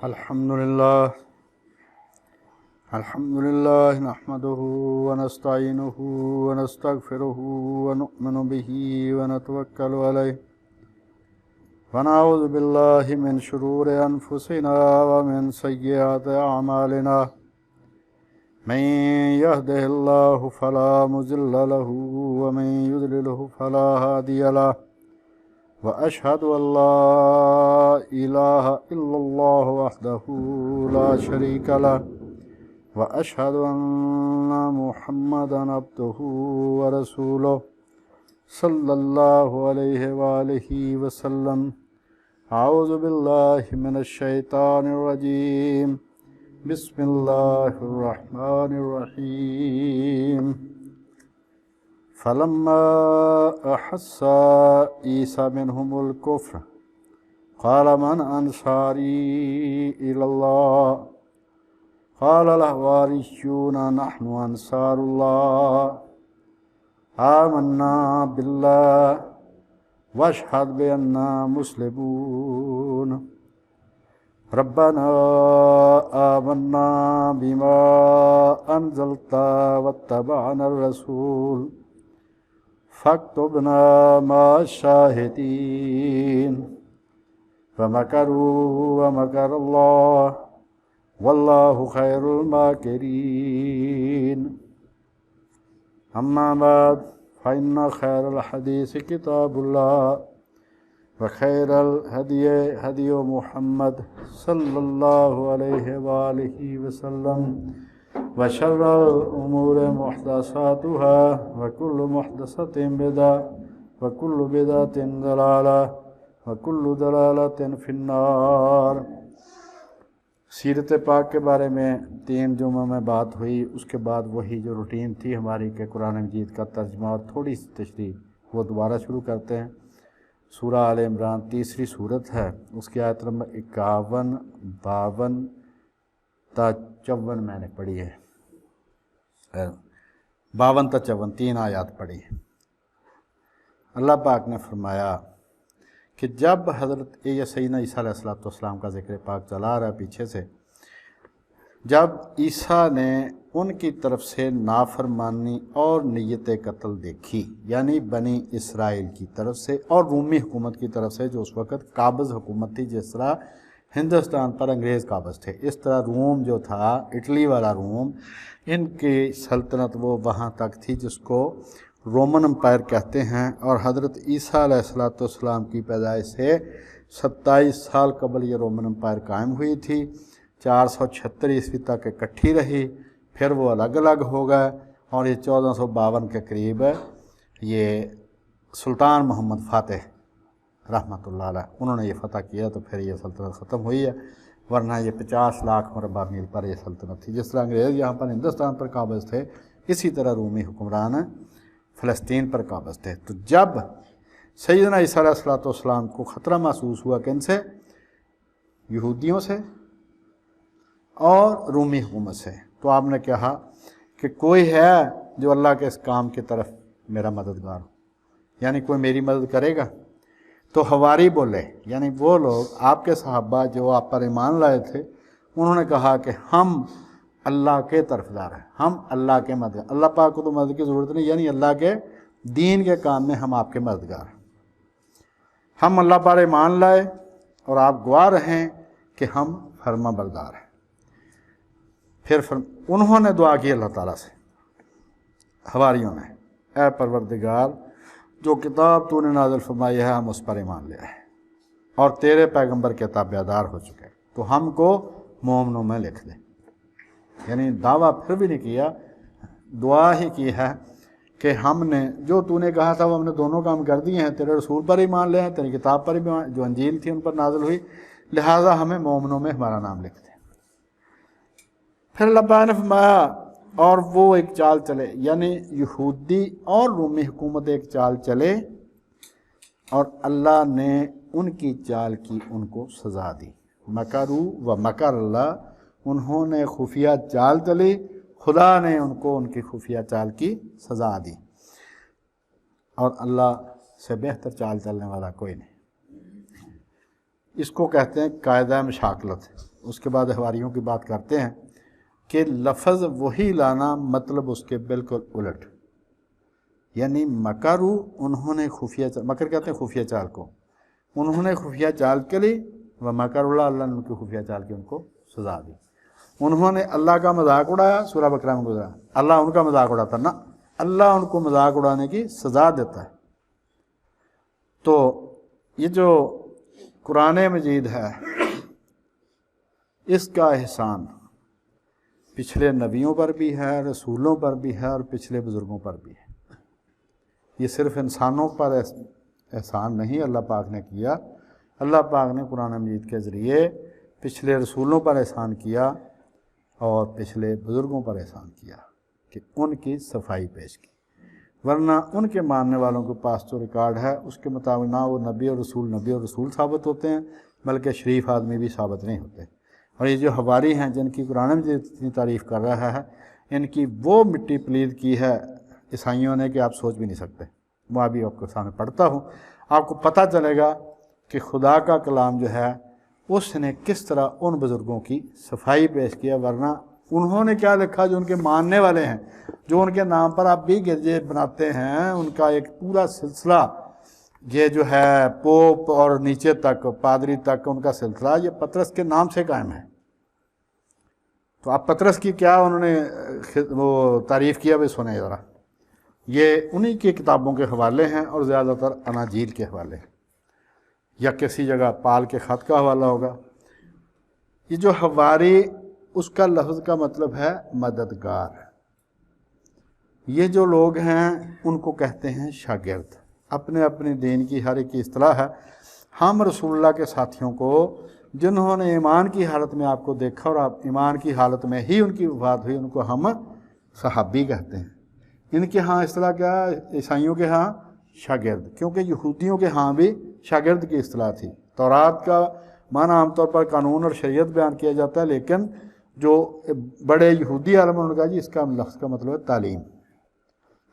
الحمد لله نحمده ونستعينه ونستغفره ونؤمن به ونتوكل عليه ونعوذ بالله من شرور أنفسنا ومن سيئات أعمالنا من يهده الله فلا مضل له ومن يضلله فلا هادي له وأشهد أن لا إله إلا الله وحده لا شريك له وأشهد أن محمدا عبده ورسوله صلى الله عليه وآله وسلم. أعوذ بالله من الشيطان الرجيم. بسم الله الرحمن الرحيم. فلما أحس عيسى منهم الكفر قال من أنصاري إلى الله قال الحواريون نحن أنصار الله آمنا بالله واشهد بأننا مسلمون. ربنا آمنا بما أنزلت واتبعنا الرسول فاكتبنا مع الشاهدين. ومكروا ومكر الله والله خير الماكرين. أما بعد فإن خير الحديث كتاب الله وخير الهدي هدي محمد صلى الله عليه وآله وسلم وشر الأمور محدثاتها وكل محدثة بدعة وكل بدعة ضلالة وكل ضلالة في النار. سیرت پاک کے بارے میں 3 جمعہ میں بات ہوئی. اس کے بعد وہی جو روٹین تھی ہماری کہ قرآن مجید کا ترجمہ اور تھوڑی سی تشریح وہ دوبارہ شروع کرتے ہیں. سورہ آل عمران تیسری صورت ہے. اس کی آیت نمبر 51 52 تا 54 میں نے پڑھی ہے. 52 تا 54 3 آیات پڑھی. اللہ پاک نے فرمایا کہ جب حضرت سیدنا عیسیٰ علیہ السلام کا ذکر پاک چلا رہا ہے پیچھے سے، جب عیسیٰ نے ان کی طرف سے نافرمانی اور نیت قتل دیکھی، یعنی بنی اسرائیل کی طرف سے اور رومی حکومت کی طرف سے جو اس وقت قابض حکومت تھی، جس طرح ہندوستان پر انگریز قابض تھے، اس طرح روم جو تھا، اٹلی والا روم، ان کی سلطنت وہ وہاں تک تھی جس کو رومن امپائر کہتے ہیں. اور حضرت عیسیٰ علیہ السلام کی پیدائش سے 27 سال قبل یہ رومن امپائر قائم ہوئی تھی. 476 عیسوی تک اکٹھی رہی، پھر وہ الگ الگ ہو گئے، اور یہ 1452 کے قریب یہ سلطان محمد فاتح رحمۃ اللہ علیہ انہوں نے یہ فتح کیا، تو پھر یہ سلطنت ختم ہوئی ہے. ورنہ یہ 50 لاکھ مربع میل پر یہ سلطنت تھی. جس طرح انگریز یہاں پر ہندوستان پر قابض تھے، اسی طرح رومی حکمران فلسطین پر قابض تھے. تو جب سیدنا عیسیٰ علیہ السلام کو خطرہ محسوس ہوا کن سے؟ یہودیوں سے اور رومی حکومت سے، تو آپ نے کہا کہ کوئی ہے جو اللہ کے اس کام کی طرف میرا مددگار ہو، یعنی کوئی میری مدد کرے گا. تو حواری بولے، یعنی وہ لوگ آپ کے صحابہ جو آپ پر ایمان لائے تھے، انہوں نے کہا کہ ہم اللہ کے طرفدار ہیں، ہم اللہ کے مدد، اللہ پاک کو تو مدد کی ضرورت نہیں، یعنی اللہ کے دین کے کام میں ہم آپ کے مددگار ہیں. ہم اللہ پر ایمان لائے اور آپ گواہ رہیں کہ ہم فرما بردار ہیں. پھر انہوں نے دعا کی اللہ تعالیٰ سے، حواریوں نے، اے پروردگار جو کتاب تو نے نازل فرمائی ہے ہم اس پر ایمان لے آئے اور تیرے پیغمبر کے تابعدار ہو چکے، تو ہم کو مومنوں میں لکھ دے. یعنی دعویٰ پھر بھی نہیں کیا، دعا ہی کی ہے کہ ہم نے جو تو نے کہا تھا وہ ہم نے دونوں کام کر دیے ہیں، تیرے رسول پر ایمان لے ہیں، تیری کتاب پر بھی جو انجیل تھی ان پر نازل ہوئی، لہٰذا ہمیں مومنوں میں ہمارا نام لکھ دے. پھر اللہ پاک نے فرمایا اور وہ ایک چال چلے، یعنی یہودی اور رومی حکومت ایک چال چلے، اور اللہ نے ان کی چال کی ان کو سزا دی. مکروا و مکر اللہ، انہوں نے خفیہ چال چلی، خدا نے ان کو ان کی خفیہ چال کی سزا دی. اور اللہ سے بہتر چال چلنے والا کوئی نہیں. اس کو کہتے ہیں قاعدہ مشاکلت. اس کے بعد حواریوں کی بات کرتے ہیں کہ لفظ وہی لانا مطلب اس کے بالکل الٹ، یعنی مکرو انہوں نے خفیہ مکر کہتے ہیں خفیہ چال کو، انہوں نے خفیہ چال کے لی، و مکر اللہ نے ان کی خفیہ چال کی ان کو سزا دی۔ انہوں نے اللہ کا مذاق اڑایا، سورہ بقرہ میں گزرا، اللہ ان کا مذاق اڑاتا نا، اللہ ان کو مذاق اڑانے کی سزا دیتا ہے۔ تو یہ جو قرآن مجید ہے اس کا احسان پچھلے نبیوں پر بھی ہے، رسولوں پر بھی ہے، اور پچھلے بزرگوں پر بھی ہے۔ یہ صرف انسانوں پر احسان نہیں اللہ پاک نے کیا، اللہ پاک نے قرآن مجید کے ذریعے پچھلے رسولوں پر احسان کیا اور پچھلے بزرگوں پر احسان کیا کہ ان کی صفائی پیش کی، ورنہ ان کے ماننے والوں کے پاس جو ریکارڈ ہے اس کے مطابق نہ وہ نبی اور رسول ثابت ہوتے ہیں، بلکہ شریف آدمی بھی ثابت نہیں ہوتے۔ اور یہ جو حواری ہیں جن کی قرآن مجید اتنی تعریف کر رہا ہے، ان کی وہ مٹی پلید کی ہے عیسائیوں نے کہ آپ سوچ بھی نہیں سکتے۔ میں ابھی آپ کے سامنے پڑھتا ہوں، آپ کو پتہ چلے گا کہ خدا کا کلام جو ہے اس نے کس طرح ان بزرگوں کی صفائی پیش کیا، ورنہ انہوں نے کیا لکھا جو ان کے ماننے والے ہیں، جو ان کے نام پر آپ بھی گرجے بناتے ہیں، ان کا ایک پورا سلسلہ یہ جو ہے پوپ اور نیچے تک پادری تک ان کا سلسلہ یہ پطرس کے نام سے قائم ہے۔ تو آپ پطرس کی کیا انہوں نے وہ تعریف کیا، بھی سنیں ذرا۔ یہ انہی کی کتابوں کے حوالے ہیں اور زیادہ تر اناجیل کے حوالے ہیں، یا کسی جگہ پال کے خط کا حوالہ ہوگا۔ یہ جو حواری اس کا لفظ کا مطلب ہے مددگار۔ یہ جو لوگ ہیں ان کو کہتے ہیں شاگرد۔ اپنے اپنے دین کی ہر ایک کی اصطلاح ہے۔ ہم رسول اللہ کے ساتھیوں کو جنہوں نے ایمان کی حالت میں آپ کو دیکھا اور آپ ایمان کی حالت میں ہی ان کی وفات ہوئی، ان کو ہم صحابی کہتے ہیں۔ ان کے ہاں اصطلاح کیا ہے؟ عیسائیوں کے ہاں شاگرد، کیونکہ یہودیوں کے ہاں بھی شاگرد کی اصطلاح تھی۔ تورات کا معنی عام طور پر قانون اور شریعت بیان کیا جاتا ہے، لیکن جو بڑے یہودی عالم انہوں نے کہا جی اس کا لفظ کا مطلب ہے تعلیم،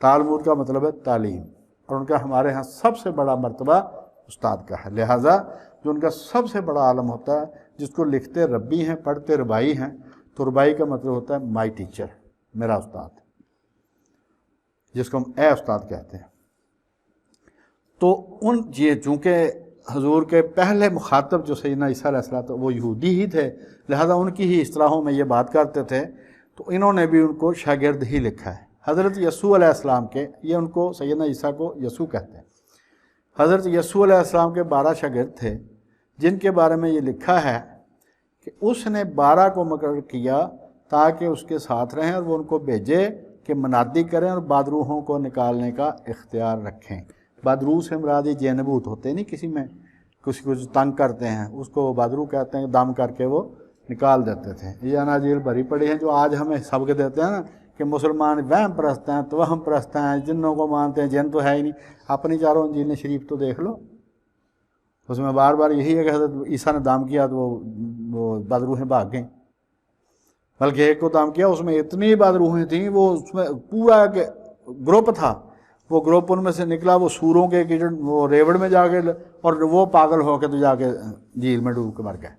تالمود کا مطلب ہے تعلیم، اور ان کا ہمارے ہاں سب سے بڑا مرتبہ استاد کا ہے۔ لہٰذا جو ان کا سب سے بڑا عالم ہوتا ہے، جس کو لکھتے ربی ہیں پڑھتے ربائی ہیں، تو ربائی کا مطلب ہوتا ہے مائی ٹیچر، میرا استاد، جس کو ہم اے استاد کہتے ہیں۔ تو ان یہ چونکہ حضور کے پہلے مخاطب جو سیدنا عیسیٰ علیہ السلام وہ یہودی ہی تھے، لہذا ان کی ہی اصطلاحوں میں یہ بات کرتے تھے، تو انہوں نے بھی ان کو شاگرد ہی لکھا ہے۔ حضرت یسوع علیہ السلام کے، یہ ان کو سیدنا عیسیٰ کو یسوع کہتے ہیں، حضرت یسوع علیہ السلام کے 12 شاگرد تھے، جن کے بارے میں یہ لکھا ہے کہ اس نے 12 کو مقرر کیا تاکہ اس کے ساتھ رہیں اور وہ ان کو بھیجے کہ منادی کریں اور بادروحوں کو نکالنے کا اختیار رکھیں۔ بادروح سے مراد جینبوت ہوتے نہیں، کسی میں کسی کو جو تنگ کرتے ہیں اس کو بادروح کہتے ہیں، دم کر کے وہ نکال دیتے تھے۔ یہ اناجیل بھری پڑی ہیں جو آج ہمیں سبق دیتے ہیں نا کہ مسلمان وہم پرست ہیں، توہم پرست ہیں، جنوں کو مانتے ہیں، جن تو ہے ہی نہیں۔ اپنی چاروں انجیل شریف تو دیکھ لو، اس میں بار بار یہی ہے کہ حضرت عیسیٰ نے دام کیا تو وہ بادروحیں بھاگ گئیں، بلکہ ایک کو دام کیا اس میں اتنی بادروحیں تھیں، وہ اس میں پورا گروپ تھا، وہ گروپ ان میں سے نکلا، وہ سوروں کے وہ ریوڑ میں جا کے اور وہ پاگل ہو کے تو جا کے جھیل میں ڈوب کے مر گئے۔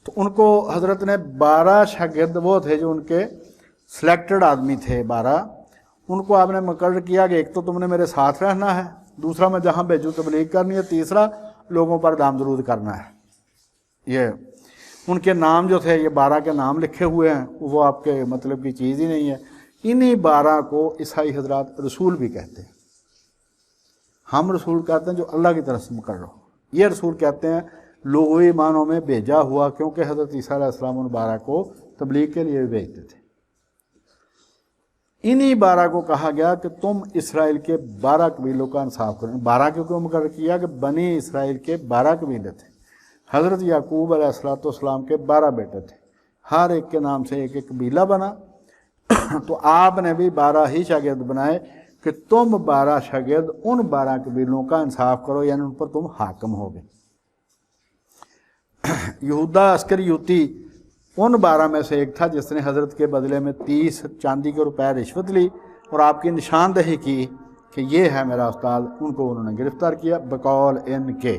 تو ان کو حضرت نے 12 شاگرد وہ تھے جو ان کے سلیکٹڈ آدمی تھے 12، ان کو آپ نے مقرر کیا کہ ایک تو تم نے میرے ساتھ رہنا ہے، دوسرا میں جہاں بھیجوں تبلیغ کرنی ہے، تیسرا لوگوں پر دام درود کرنا ہے۔ یہ ان کے نام جو تھے، یہ 12 کے نام لکھے ہوئے ہیں، وہ آپ کے مطلب کی چیز ہی نہیں ہے۔ انہی 12 کو عیسائی حضرات رسول بھی کہتے ہیں۔ ہم رسول کہتے ہیں جو اللہ کی طرف سے مقرر ہو، یہ رسول کہتے ہیں لغوی معنوں میں بھیجا ہوا، کیونکہ حضرت عیسیٰ علیہ السلام ان 12 کو تبلیغ کے لیے بھی بھیجتے تھے۔ انہی 12 کو کہا گیا کہ تم اسرائیل کے 12 قبیلوں کا انصاف کرو۔ 12 کیوں مقرر کیا کہ بنی اسرائیل کے 12 قبیلے تھے، حضرت یعقوب علیہ السلام کے 12 بیٹے تھے، ہر ایک کے نام سے ایک ایک قبیلہ بنا، تو آپ نے بھی 12 ہی شاگرد بنائے کہ تم 12 شاگرد ان 12 قبیلوں کا انصاف کرو، یعنی ان پر تم حاکم ہوگے۔ یہودا اسکریوتی ان 12 میں سے ایک تھا جس نے حضرت کے بدلے میں 30 چاندی کے روپے رشوت لی اور آپ کی نشاندہی کی کہ یہ ہے میرا استاد۔ ان کو انہوں نے گرفتار کیا بقول ان کے،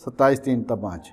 27:3-5।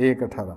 1:18।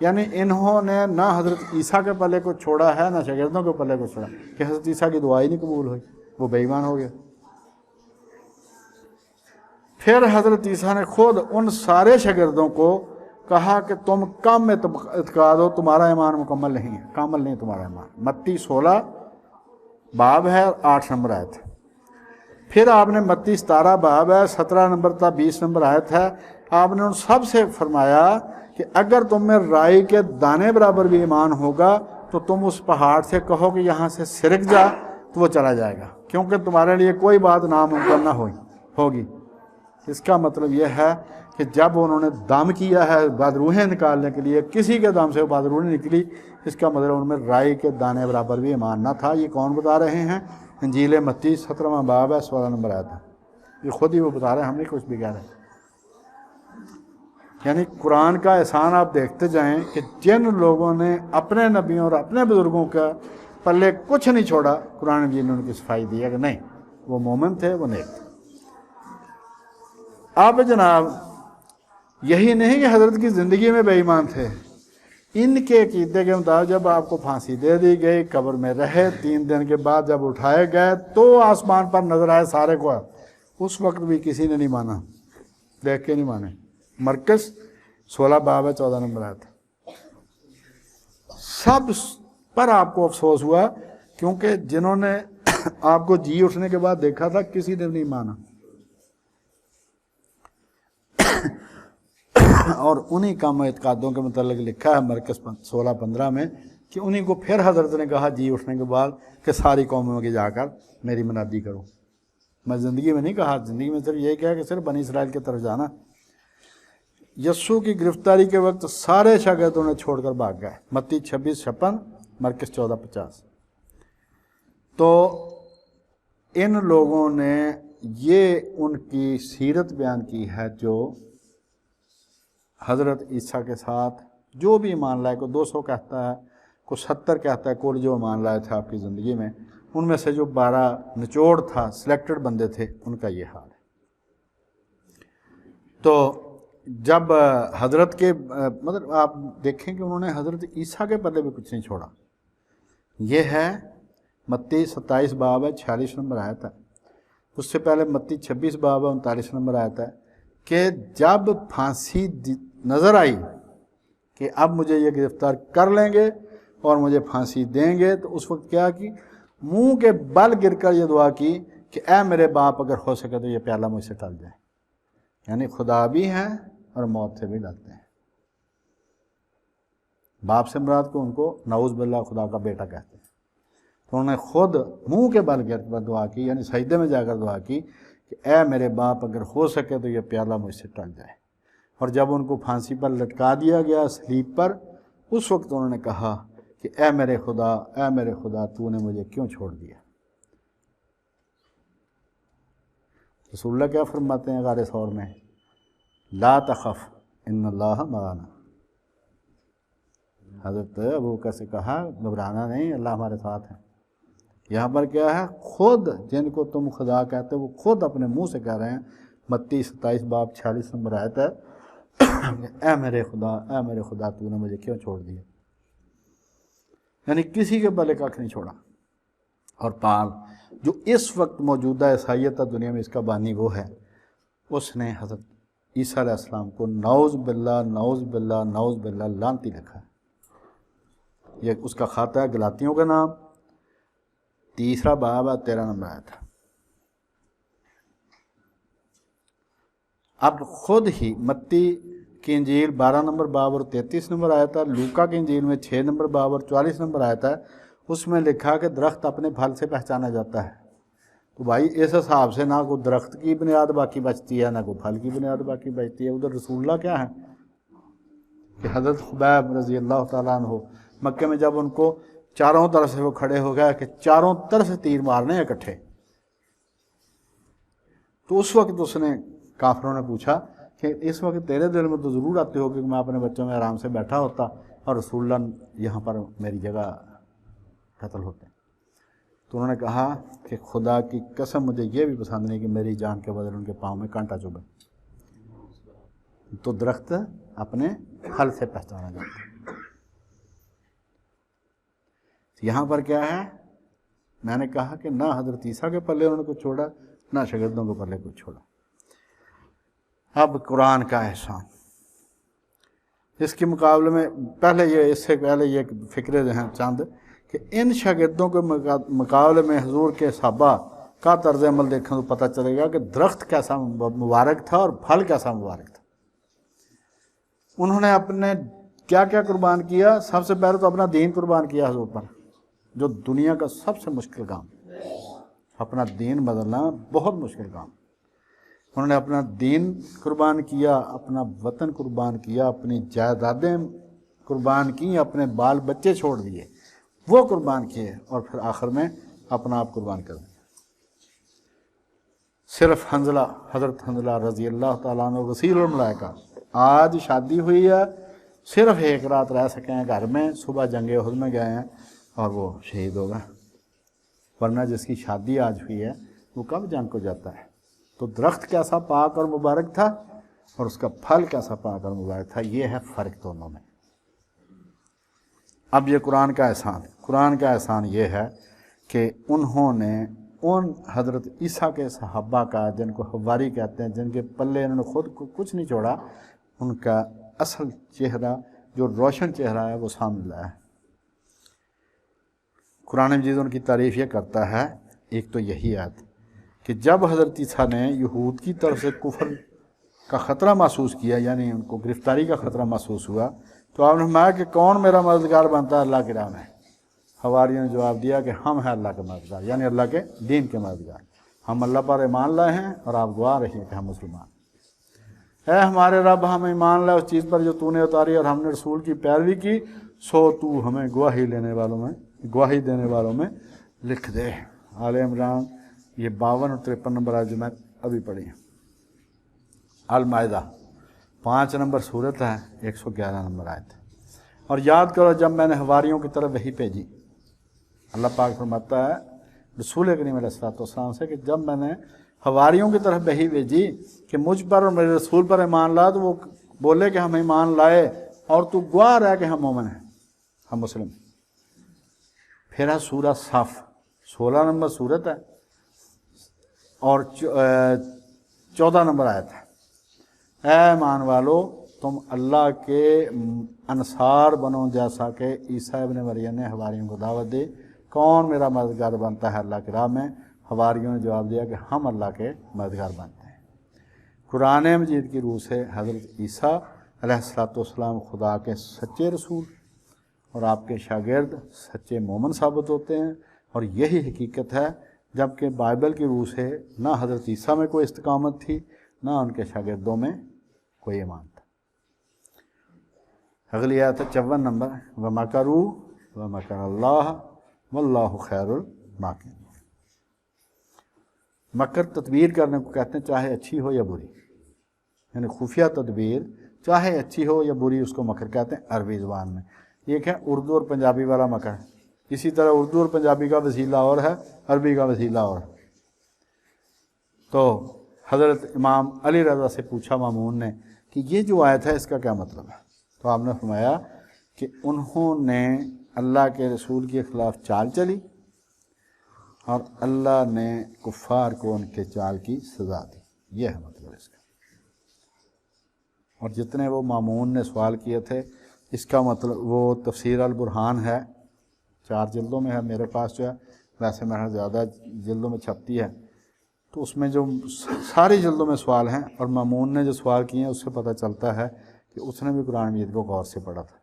یعنی انہوں نے نہ حضرت عیسیٰ کے پلے کو چھوڑا ہے نہ شاگردوں کے پلے کو چھوڑا، کہ حضرت عیسیٰ کی دعا ہی نہیں قبول ہوئی، وہ بے ایمان ہو گیا۔ پھر حضرت عیسیٰ نے خود ان سارے شاگردوں کو کہا کہ تم کم اعتقاد ہو، تمہارا ایمان مکمل نہیں ہے، کامل نہیں تمہارا ایمان۔ متی 16 باب ہے اور 8 نمبر آیت ہے۔ پھر آپ نے متی 17 باب ہے 17 نمبر تا 20 نمبر آیت ہے، آپ نے ان سب سے فرمایا کہ اگر تم میں رائی کے دانے برابر بھی ایمان ہوگا تو تم اس پہاڑ سے کہو کہ یہاں سے سرک جا تو وہ چلا جائے گا، کیونکہ تمہارے لیے کوئی بات ناممکن نہ ہوگی۔ اس کا مطلب یہ ہے کہ جب انہوں نے دم کیا ہے بادروہیں نکالنے کے لیے، کسی کے دم سے وہ بادروہ نہیں نکلی، اس کا مطلب ان میں رائی کے دانے برابر بھی ایمان نہ تھا۔ یہ کون بتا رہے ہیں؟ انجیل متی 17واں باب ہے 16 نمبر آیت ہے، یہ خود ہی وہ بتا رہے ہیں، ہم نہیں کچھ بھی کہہ رہے۔ یعنی قرآن کا احسان آپ دیکھتے جائیں کہ جن لوگوں نے اپنے نبیوں اور اپنے بزرگوں کا پلے کچھ نہیں چھوڑا، قرآن مجید نے ان کی صفائی دی ہے کہ نہیں، وہ مومن تھے، وہ نیک تھے۔ اب جناب یہی نہیں کہ حضرت کی زندگی میں بے ایمان تھے، ان کے عقیدے کے مطابق جب آپ کو پھانسی دے دی گئی، قبر میں رہے، 3 دن کے بعد جب اٹھائے گئے تو آسمان پر نظر آئے سارے کو، اس وقت بھی کسی نے نہیں مانا، دیکھ کے نہیں مانے۔ مرکز 16 باب ہے 14 نمبر آیت۔ سب پر آپ کو افسوس ہوا، کیونکہ جنہوں نے آپ کو جی اٹھنے کے بعد دیکھا تھا کسی نے نہیں مانا، اور انہی کم اعتقادوں کے متعلق لکھا ہے مرکز 16-15 میں کہ انہی کو پھر حضرت نے کہا جی اٹھنے کے بعد کہ ساری قوموں کے جا کر میری منادی کرو۔ میں زندگی میں نہیں کہا، زندگی میں صرف یہی کہا کہ صرف بنی اسرائیل کی طرف جانا۔ یسوع کی گرفتاری کے وقت سارے شاگردوں نے چھوڑ کر بھاگ گئے، متی 26-56 مرکز 14-50۔ تو ان لوگوں نے یہ ان کی سیرت بیان کی ہے جو حضرت عیسیٰ کے ساتھ جو بھی ایمان لائے، کو 200 کہتا ہے، کو 70 کہتا ہے، کل جو ایمان لائے تھے آپ کی زندگی میں، ان میں سے جو 12 نچوڑ تھا، سلیکٹڈ بندے تھے، ان کا یہ حال ہے۔ تو جب حضرت کے مطلب آپ دیکھیں کہ انہوں نے حضرت عیسیٰ کے پلے بھی کچھ نہیں چھوڑا۔ یہ ہے متی 27 باب ہے 46 نمبر آیت ہے۔ اس سے پہلے متی 26 باب ہے 39 نمبر آیت ہے کہ جب پھانسی نظر آئی کہ اب مجھے یہ گرفتار کر لیں گے اور مجھے پھانسی دیں گے، تو اس وقت کیا کی؟ منہ کے بل گر کر یہ دعا کی کہ اے میرے باپ اگر ہو سکے تو یہ پیالہ مجھ سے ٹل جائے۔ یعنی خدا بھی ہیں اور موت سے بھی ڈرتے ہیں۔ باپ سے مراد کو ان کو نعوذ باللہ خدا کا بیٹا کہتے ہیں۔ تو انہوں نے خود منہ کے بل گر کر دعا کی، یعنی سجدے میں جا کر دعا کی کہ اے میرے باپ اگر ہو سکے تو یہ پیالہ مجھ سے ٹل جائے۔ اور جب ان کو پھانسی پر لٹکا دیا گیا صلیب پر، اس وقت انہوں نے کہا کہ اے میرے خدا، اے میرے خدا، تو نے مجھے کیوں چھوڑ دیا؟ رسول اللہ کیا فرماتے ہیں غار ثور میں؟ لا تخف ان اللہ معنا۔ حضرت ابوبکر سے کہا گھبرانا نہیں، اللہ ہمارے ساتھ ہے۔ یہاں پر کیا ہے؟ خود جن کو تم خدا کہتے ہو وہ خود اپنے منہ سے کہہ رہے ہیں۔ متی 27 باب 46 نمبر آیت ہے، اے میرے خدا، اے میرے خدا، تو نے مجھے کیوں چھوڑ دیا؟ یعنی کسی کے بلے کھ نہیں چھوڑا۔ اور پال جو اس وقت موجودہ عیسائیت دنیا میں اس کا بانی وہ ہے، اس نے حضرت عیسیٰ علیہ السلام کو نعوذ باللہ، نعوذ باللہ، نعوذ باللہ لعنتی لکھا ہے۔ یہ اس کا خاتہ ہے گلاطیوں کا نام، 3 باب 13 نمبر آیا تھا۔ اب خود ہی متی کی انجیل 12 نمبر باب اور 33 نمبر آیا تھا، لوکا کی انجیل میں 6 نمبر باب اور 44 نمبر آیا تھا، اس میں لکھا کہ درخت اپنے پھل سے پہچانا جاتا ہے۔ تو بھائی اس حساب سے نہ کوئی درخت کی بنیاد باقی بچتی ہے، نہ کوئی پھل کی بنیاد باقی بچتی ہے۔ ادھر رسول اللہ کیا ہے کہ حضرت خبیب رضی اللہ تعالیٰ عنہ مکے میں جب ان کو چاروں طرف سے وہ کھڑے ہو گئے کہ چاروں طرف سے تیر مارنے اکٹھے، تو اس وقت اس نے کافروں نے پوچھا کہ اس وقت تیرے دل میں تو ضرور آتے ہو کہ میں اپنے بچوں میں آرام سے بیٹھا ہوتا اور رسول اللہ یہاں پر میری جگہ قتل ہوتے ہیں۔ تو انہوں نے کہا کہ خدا کی قسم مجھے یہ بھی پسند نہیں کہ میری جان کے بدلے ان کے پاؤں میں کانٹا چبھے۔ تو درخت اپنے پھل سے پہچانا جاتا ہے۔ یہاں پر کیا ہے، میں نے کہا کہ نہ حضرت عیسیٰ کے پلے انہوں نے کچھ چھوڑا، نہ شاگردوں کے پلے کچھ چھوڑا۔ اب قرآن کا احسان، اس کے مقابلے میں پہلے یہ، اس سے پہلے یہ فکرے ہیں چند کہ ان شاگردوں کے مقابلے میں حضور کے صحابہ کا طرز عمل دیکھیں تو پتہ چلے گا کہ درخت کیسا مبارک تھا اور پھل کیسا مبارک تھا۔ انہوں نے اپنے کیا کیا قربان کیا؟ سب سے پہلے تو اپنا دین قربان کیا حضور پر، جو دنیا کا سب سے مشکل کام، اپنا دین بدلنا بہت مشکل کام۔ انہوں نے اپنا دین قربان کیا، اپنا وطن قربان کیا، اپنی جائیدادیں قربان کی، اپنے بال بچے چھوڑ دیے، وہ قربان کیے، اور پھر آخر میں اپنا آپ قربان کر دیا۔ صرف حنظلہ، حضرت حنظلہ رضی اللہ تعالیٰ عنہ غسیل الملائکہ، آج شادی ہوئی ہے، صرف ایک رات رہ سکے ہیں گھر میں، صبح جنگ احد میں گئے ہیں اور وہ شہید ہو گئے، ورنہ جس کی شادی آج ہوئی ہے وہ کب جنگ کو جاتا ہے؟ تو درخت کیسا پاک اور مبارک تھا اور اس کا پھل کیسا پاک اور مبارک تھا، یہ ہے فرق دونوں میں۔ اب یہ قرآن کا احسان، قرآن کا احسان یہ ہے کہ انہوں نے ان حضرت عیسیٰ کے صحابہ کا، جن کو حواری کہتے ہیں، جن کے پلے انہوں نے خود کو کچھ نہیں چھوڑا، ان کا اصل چہرہ جو روشن چہرہ ہے وہ سامنے لایا ہے۔ قرآن مجید ان کی تعریف یہ کرتا ہے، ایک تو یہی آیت کہ جب حضرت عیسیٰ نے یہود کی طرف سے کفر کا خطرہ محسوس کیا، یعنی ان کو گرفتاری کا خطرہ محسوس ہوا، تو آپ نے فرمایا کہ کون میرا مددگار بنتا ہے اللہ کی راہ میں؟ حواریوں نے جواب دیا کہ ہم ہیں اللہ کے مددگار، یعنی اللہ کے دین کے مددگار، ہم اللہ پر ایمان لائے ہیں اور آپ گواہ رہے ہیں کہ ہم مسلمان۔ اے ہمارے رب، ہم ایمان لائے اس چیز پر جو تو نے اتاری اور ہم نے رسول کی پیروی کی، سو تو ہمیں گواہی دینے والوں میں لکھ دے۔ آل عمران یہ 52 اور 53 نمبر آیت جو میں ابھی پڑھی ہیں۔ المائدہ 5 نمبر صورت ہے، 111 نمبر آیت۔ اور یاد کرو جب میں نے حواریوں کی طرف وحی بھیجی، اللہ پاک فرماتا ہے رسول کریم علیہ السلام سے کہ جب میں نے حواریوں کی طرف وحی بھیجی کہ مجھ پر اور میرے رسول پر ایمان لا، تو وہ بولے کہ ہم ایمان لائے اور تو گواہ رہا کہ ہم مومن ہیں، ہم مسلم۔ پھر ہے سورہ صف، 16 نمبر صورت ہے اور 14 نمبر آیت ہے۔ اے ایمان والو، تم اللہ کے انصار بنو جیسا کہ عیسیٰ ابن مریم نے حواریوں کو دعوت دی، کون میرا مددگار بنتا ہے اللہ کی راہ میں؟ حواریوں نے جواب دیا کہ ہم اللہ کے مددگار بنتے ہیں۔ قرآن مجید کی روح سے حضرت عیسیٰ علیہ السلام خدا کے سچے رسول اور آپ کے شاگرد سچے مومن ثابت ہوتے ہیں، اور یہی حقیقت ہے، جبکہ بائبل کی روح سے نہ حضرت عیسیٰ میں کوئی استقامت تھی، نہ ان کے شاگردوں میں کوئی ایمان تھا۔ اگلی آیت 54 نمبر، وَمَكَرُوا وَمَكَرَ اللَّهُ وَاللَّهُ خَيْرُ الْمَاكِرِينَ۔ مکر تدبیر کرنے کو کہتے ہیں، چاہے اچھی ہو یا بری، یعنی خفیہ تدبیر چاہے اچھی ہو یا بری، اس کو مکر کہتے ہیں عربی زبان میں۔ یہ کہ اردو اور پنجابی والا مکر ہے، اسی طرح اردو اور پنجابی کا وسیلہ اور ہے، عربی کا وسیلہ اور ہے۔ تو حضرت امام علی رضا سے پوچھا مامون نے کہ یہ جو آیت ہے اس کا کیا مطلب ہے؟ تو آپ نے فرمایا کہ انہوں نے اللہ کے رسول کے خلاف چال چلی اور اللہ نے کفار کو ان کے چال کی سزا دی، یہ ہے مطلب اس کا۔ اور جتنے وہ مامون نے سوال کیے تھے، اس کا مطلب وہ تفسیر البرہان ہے، 4 جلدوں میں ہے میرے پاس، جو ہے ویسے میرا زیادہ جلدوں میں چھپتی ہے، تو اس میں جو ساری جلدوں میں سوال ہیں، اور مامون نے جو سوال کیے ہیں اس سے پتہ چلتا ہے کہ اس نے بھی قرآن مجید کو غور سے پڑھا تھا،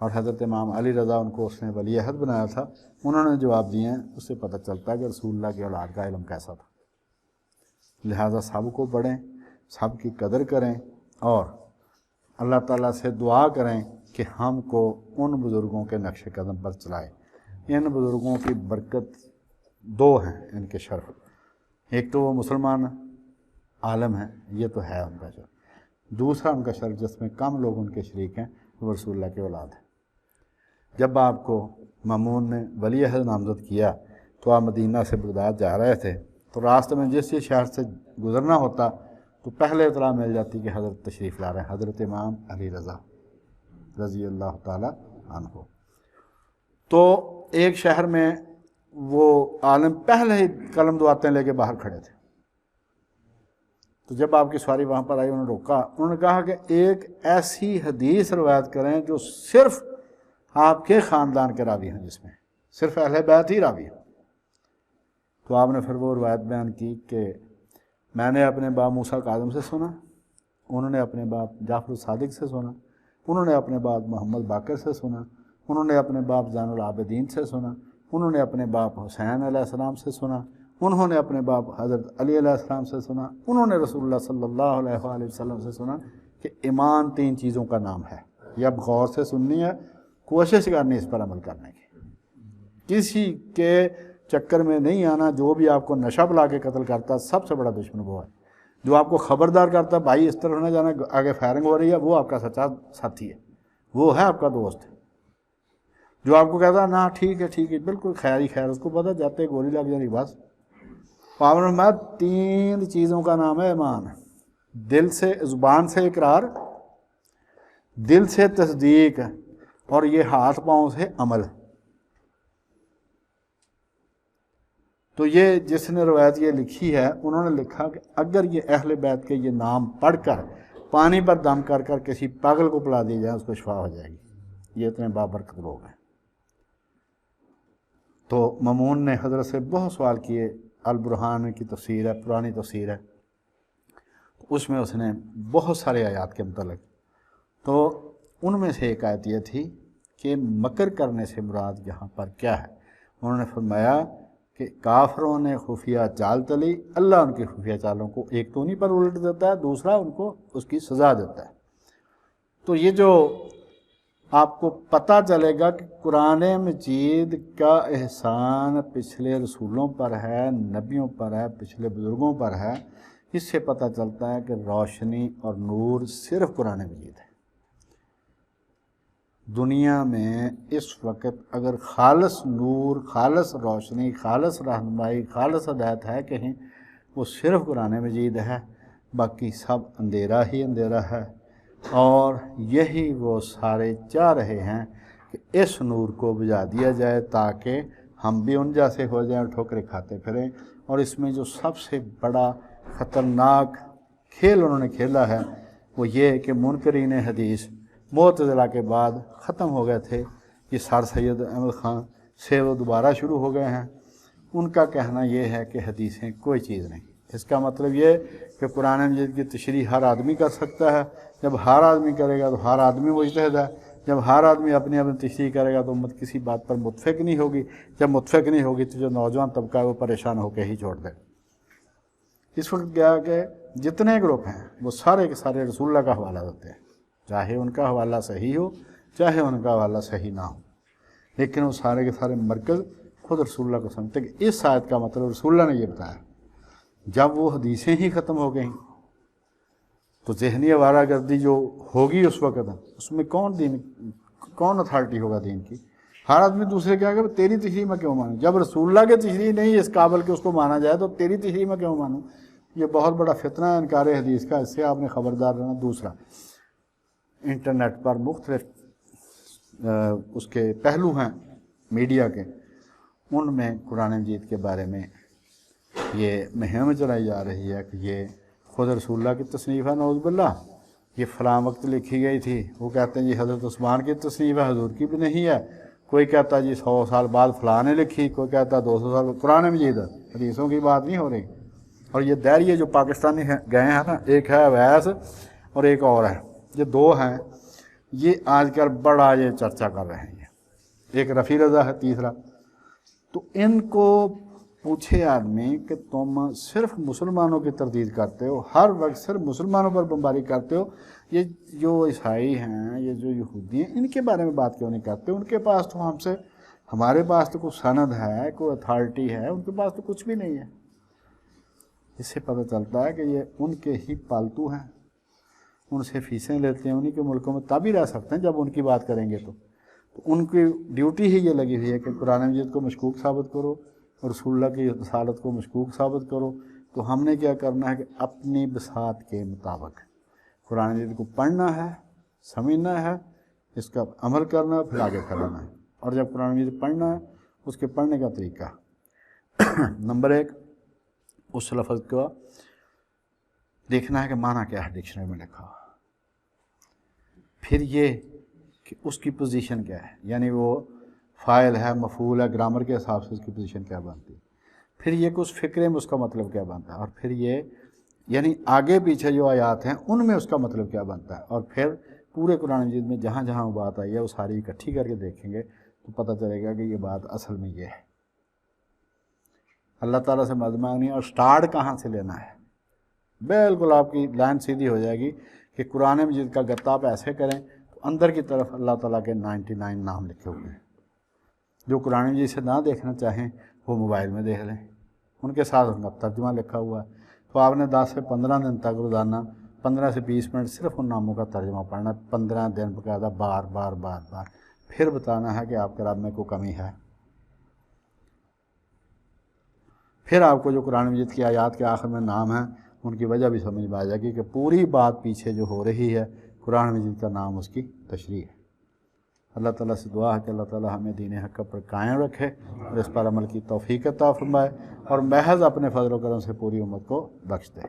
اور حضرت امام علی رضا ان کو اس نے ولی عہد بنایا تھا، انہوں نے جواب دیے ہیں، اس سے پتہ چلتا ہے کہ رسول اللہ کی اولاد کا علم کیسا تھا۔ لہٰذا سب کو پڑھیں، سب کی قدر کریں، اور اللہ تعالیٰ سے دعا کریں کہ ہم کو ان بزرگوں کے نقش قدم پر چلائے۔ ان بزرگوں کی برکت 2 ہیں، ان کے شرف، ایک تو وہ مسلمان عالم ہیں، یہ تو ہے ان کا شرف، دوسرا ان کا شرف جس میں کم لوگ ان کے شریک ہیں، وہ رسول اللہ کی اولاد ہے۔ جب آپ کو مامون نے ولی عہد نامزد کیا تو آپ مدینہ سے بغداد جا رہے تھے، تو راستے میں جس شہر سے گزرنا ہوتا تو پہلے اطلاع مل جاتی کہ حضرت تشریف لا رہے ہیں، حضرت امام علی رضا رضی اللہ تعالی عنہ۔ تو ایک شہر میں وہ عالم پہلے ہی قلم دعاتیں لے کے باہر کھڑے تھے، تو جب آپ کی سواری وہاں پر آئی انہوں نے روکا، انہوں نے کہا کہ ایک ایسی حدیث روایت کریں جو صرف آپ کے خاندان کے راوی ہیں، جس میں صرف اہل بیت ہی راوی ہیں۔ تو آپ نے پھر وہ روایت بیان کی کہ میں نے اپنے باپ موسیٰ کاظم سے سنا، انہوں نے اپنے باپ جعفر الصادق سے سنا، انہوں نے اپنے باپ محمد باقر سے سنا، انہوں نے اپنے باپ زین العابدین سے سنا، انہوں نے اپنے باپ حسین علیہ السلام سے سنا، انہوں نے اپنے باپ حضرت علی علیہ السلام سے سنا، انہوں نے رسول اللہ صلی اللہ علیہ وآلہ وسلم سے سنا کہ ایمان 3 چیزوں کا نام ہے۔ یہ اب غور سے سننی ہے، کوشش کرنی اس پر عمل کرنے کی، کسی کے چکر میں نہیں آنا۔ جو بھی آپ کو نشہ پلا کے قتل کرتا ہے سب سے بڑا دشمن وہ ہے، جو آپ کو خبردار کرتا ہے بھائی اس طرف نہ جانا، آگے فائرنگ ہو رہی ہے، وہ آپ کا سچا ساتھی ہے، وہ ہے آپ کا دوست ہے۔ جو آپ کو کہتا ہے نا ٹھیک ہے بالکل خیر ہی خیر، اس کو پتہ جاتے گولی لگ جانی بس۔ پاون میں 3 چیزوں کا نام ہے ایمان، دل سے، زبان سے اقرار، دل سے تصدیق، اور یہ ہاتھ پاؤں سے عمل۔ تو یہ جس نے روایت یہ لکھی ہے، انہوں نے لکھا کہ اگر یہ اہل بیت کے یہ نام پڑھ کر پانی پر دم کر کر کسی پاگل کو پلا دی جائے اس کو شفا ہو جائے گی، یہ اتنے بابرکت لوگ ہیں۔ تو مامون نے حضرت سے بہت سوال کیے، البرہان کی تفسیر ہے، پرانی تفسیر ہے، اس میں اس نے بہت سارے آیات کے متعلق، تو ان میں سے ایک آیت یہ تھی کہ مکر کرنے سے مراد یہاں پر کیا ہے۔ انہوں نے فرمایا کہ کافروں نے خفیہ چال چلی، اللہ ان کی خفیہ چالوں کو ایک تو انہیں پر الٹ دیتا ہے، دوسرا ان کو اس کی سزا دیتا ہے۔ تو یہ جو آپ کو پتہ چلے گا کہ قرآن مجید کا احسان پچھلے رسولوں پر ہے، نبیوں پر ہے، پچھلے بزرگوں پر ہے، اس سے پتہ چلتا ہے کہ روشنی اور نور صرف قرآن مجید ہے۔ دنیا میں اس وقت اگر خالص نور، خالص روشنی، خالص رہنمائی، خالص ہدایت ہے کہیں، وہ صرف قرآن مجید ہے، باقی سب اندھیرا ہی اندھیرا ہے۔ اور یہی وہ سارے چاہ رہے ہیں کہ اس نور کو بجھا دیا جائے تاکہ ہم بھی ان جیسے ہو جائیں اور ٹھوکریں کھاتے پھریں۔ اور اس میں جو سب سے بڑا خطرناک کھیل انہوں نے کھیلا ہے وہ یہ کہ منکرین حدیث معتزلہ کے بعد ختم ہو گئے تھے، یہ سر سید احمد خان سے وہ دوبارہ شروع ہو گئے ہیں۔ ان کا کہنا یہ ہے کہ حدیثیں کوئی چیز نہیں۔ اس کا مطلب یہ کہ قرآن مجید کی تشریح ہر آدمی کر سکتا ہے، جب ہر آدمی کرے گا تو ہر آدمی مجتہد ہے، جب ہر آدمی اپنی اپنی تشریح کرے گا تو امت کسی بات پر متفق نہیں ہوگی، جب متفق نہیں ہوگی تو جو نوجوان طبقہ ہے وہ پریشان ہو کے ہی چھوڑ دے۔ اس وقت کیا کہ جتنے گروپ ہیں وہ سارے کے سارے رسول اللہ کا حوالہ دیتے ہیں، چاہے ان کا حوالہ صحیح ہو چاہے ان کا حوالہ صحیح نہ ہو، لیکن وہ سارے کے سارے مرکز خود رسول اللہ کو سمجھتے ہیں کہ اس آیت کا مطلب رسول اللہ نے یہ بتایا۔ جب وہ حدیثیں ہی ختم ہو گئیں تو ذہنی آوارہ گردی جو ہوگی اس وقت، اس میں کون اتھارٹی ہوگا دین کی؟ ہر آدمی دوسرے کیا کہ تیری تشریح میں کیوں مانوں؟ جب رسول اللہ کی تشریح نہیں اس قابل کہ اس کو مانا جائے تو تیری تشریح میں کیوں مانوں؟ یہ بہت بڑا فتنہ ہے انکار حدیث کا، اس سے آپ نے خبردار رہنا۔ دوسرا، انٹرنیٹ پر مختلف اس کے پہلو ہیں میڈیا کے، ان میں قرآن مجید کے بارے میں یہ مہم چلائی جا رہی ہے کہ یہ خود رسول اللہ کی تصنیف ہے، نعوذ باللہ، یہ فلاں وقت لکھی گئی تھی، وہ کہتے ہیں جی حضرت عثمان کی تصنیف ہے، حضور کی بھی نہیں ہے، کوئی کہتا ہے جی 100 سال بعد فلاں نے لکھی، کوئی کہتا ہے 200 سال، قرآن مجید ہے، حدیثوں کی بات نہیں ہو رہی۔ اور یہ دائریے جو پاکستانی گئے ہیں نا، ایک ہے اویس اور ایک اور ہے، یہ 2 ہیں، یہ آج کل بڑا یہ چرچا کر رہے ہیں، ایک رفیع رضا ہے تیسرا۔ تو ان کو پوچھے آدمی کہ تم صرف مسلمانوں کی تردید کرتے ہو، ہر وقت صرف مسلمانوں پر بمباری کرتے ہو، یہ جو عیسائی ہیں، یہ جو یہودی ہیں، ان کے بارے میں بات کیوں نہیں کرتے؟ ان کے پاس تو ہمارے پاس تو کوئی سند ہے، کوئی اتھارٹی ہے، ان کے پاس تو کچھ بھی نہیں ہے۔ اس سے پتہ چلتا ہے کہ یہ ان کے ہی پالتو ہیں، ان سے فیسیں لیتے ہیں، انہی کے ملکوں میں تب ہی رہ سکتے ہیں جب ان کی بات کریں گے تو ان کی ڈیوٹی ہی یہ لگی ہوئی ہے کہ قرآن مجید کو مشکوک ثابت کرو، رسول اللہ کی رسالت کو مشکوک ثابت کرو۔ تو ہم نے کیا کرنا ہے کہ اپنی بساط کے مطابق قرآن مجید کو پڑھنا ہے، سمجھنا ہے، اس کا عمل کرنا ہے، پھر آگے کرنا ہے۔ اور جب قرآن مجید پڑھنا ہے اس کے پڑھنے کا طریقہ نمبر 1 اس لفظ کو دیکھنا ہے کہ معنی کیا ہے ڈکشنری میں لکھا ہوا، پھر یہ کہ اس کی پوزیشن کیا ہے، یعنی وہ فاعل ہے مفعول ہے، گرامر کے حساب سے اس کی پوزیشن کیا بنتی ہے، پھر یہ کہ اس فقرے میں اس کا مطلب کیا بنتا ہے، اور پھر یہ یعنی آگے پیچھے جو آیات ہیں ان میں اس کا مطلب کیا بنتا ہے، اور پھر پورے قرآن مجید میں جہاں جہاں وہ بات آئی ہے وہ ساری اکٹھی کر کے دیکھیں گے تو پتہ چلے گا کہ یہ بات اصل میں یہ ہے۔ اللہ تعالیٰ سے مدد مانگنی ہے، اور سٹارٹ کہاں سے لینا ہے، بالکل آپ کی لائن سیدھی ہو جائے گی کہ قرآن مجید کا گتا آپ ایسے کریں تو اندر کی طرف اللہ تعالیٰ کے 99 نام لکھے ہوئے ہیں۔ جو قرآن مجید سے نہ دیکھنا چاہیں وہ موبائل میں دیکھ لیں، ان کے ساتھ ان کا ترجمہ لکھا ہوا ہے، تو آپ نے 10 سے 15 دن تک روزانہ 15 سے 20 منٹ صرف ان ناموں کا ترجمہ پڑھنا ہے، 15 دن باقاعدہ بار بار بار بار، پھر بتانا ہے کہ آپ کے رب میں کوئی کمی ہے۔ پھر آپ کو جو قرآن مجید کی آیات کے آخر میں نام ہیں ان کی وجہ بھی سمجھ میں آ جائے گی کہ پوری بات پیچھے جو ہو رہی ہے قرآن مجید کا نام اس کی تشریح ہے۔ اللہ تعالیٰ سے دعا ہے کہ اللہ تعالیٰ ہمیں دین حق پر قائم رکھے اور اس پر عمل کی توفیق عطا فرمائے اور محض اپنے فضل و کرم سے پوری امت کو بخش دے۔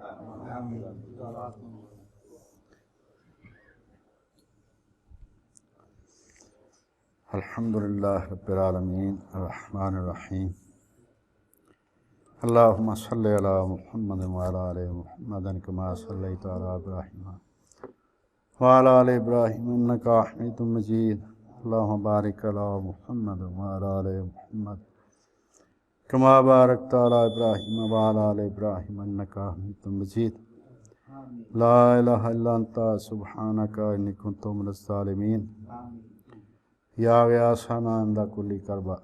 الحمدللہ رب العالمین الرحمن الرحیم اللہم صلی علی محمد وعلی آل محمد کما صلیت علی ابراہیم وعلی آل ابراہیم انک حمید مجید اللہم بارک علی محمد وعلی آل محمد کما بارکت علی ابراہیم وعلی آل ابراہیم انک حمید مجید لا الہ الا انت سبحانک انی کنت من الظالمین یا غیاثنا عند کل کربہ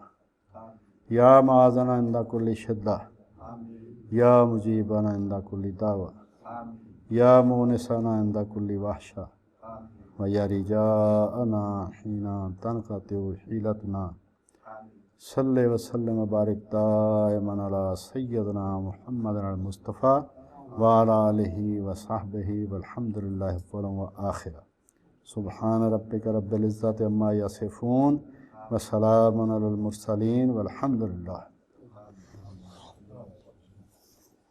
یا معاذنا عند کل شدہ یا مجیبنا عند کل دعوہ یا مونسنا عند کل وحشہ و یا رجاءنا حین تنقطع حیلتنا صلی وسلم وبارک دائما علی سیدنا محمد المصطفیٰ وعلی آلہ وصحبہ والحمدللہ اولا وآخرا سبحان ربک رب العزت عما یصفون وسلام علی المرسلین والحمدللہ۔